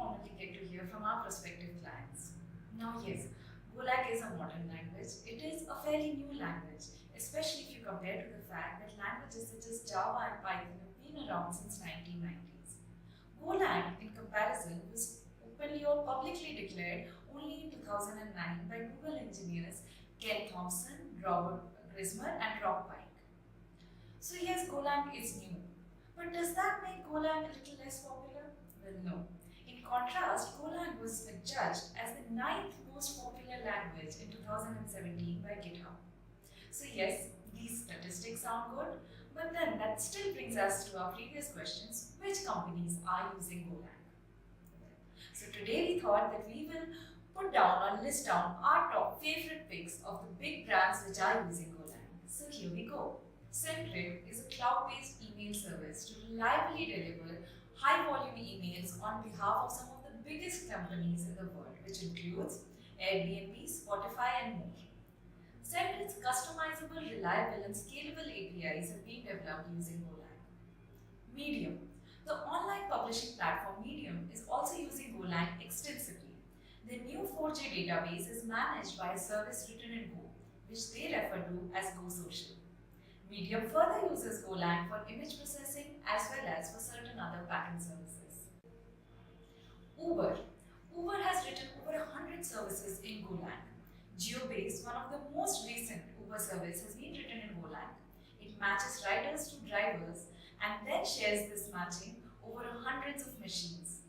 commonly get to hear from our prospective clients. Now yes, Golang is a modern language. It is a fairly new language, especially if you compare to the fact that languages such as Java and Python have been around since 1990s. Golang, in comparison, was openly or publicly declared only in 2009 by Google engineers Thompson, Robert Greisemer and Rob Pike. So yes, Golang is new. But does that make Golang a little less popular? Well, no. In contrast, Golang was adjudged as the 9th most popular language in 2017 by GitHub. So yes, these statistics sound good, but then that still brings us to our previous questions: which companies are using Golang? So today we thought that we will put down or list down our top favorite picks of the big brands which are using Golang. So here we go. Centric is a cloud-based email service to reliably deliver high-volume emails on behalf of some of the biggest companies in the world, which includes Airbnb, Spotify, and more. Centric's customizable, reliable, and scalable APIs have been developed using Golang. Medium. The online publishing platform Medium is also using Golang extensively. The new 4J database is managed by a service written in Go, which they refer to as GoSocial. Medium further uses Golang for image processing as well as for certain other backend services. Uber. Uber has written over 100 services in Golang. GeoBase, one of the most recent Uber services, has been written in Golang. It matches riders to drivers and then shares this matching over hundreds of machines.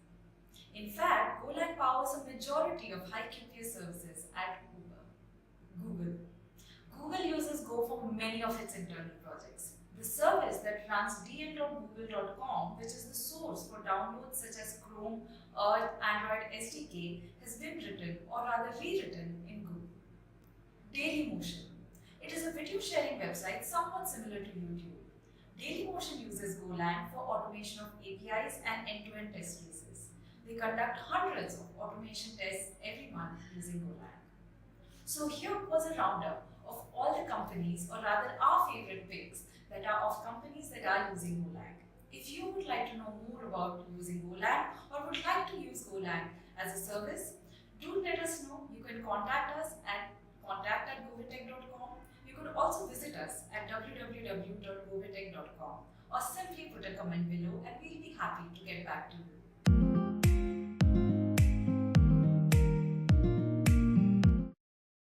In fact, Golang powers a majority of high QPS services at Uber. Google. Google uses Go for many of its internal projects. The service that runs dn.google.com, which is the source for downloads such as Chrome, Earth, Android SDK, has been written or rather rewritten in Go. Dailymotion. It is a video sharing website somewhat similar to YouTube. Dailymotion uses Golang for automation of APIs and end-to-end test cases. They conduct hundreds of automation tests every month using Golang. So here was a roundup of all the companies, or rather our favorite picks, that are of companies that are using Golang. If you would like to know more about using Golang or would like to use Golang as a service, do let us know. You can contact us at contact@govitech.com. You could also visit us at www.govitech.com or simply put a comment below and we'll be happy to get back to you.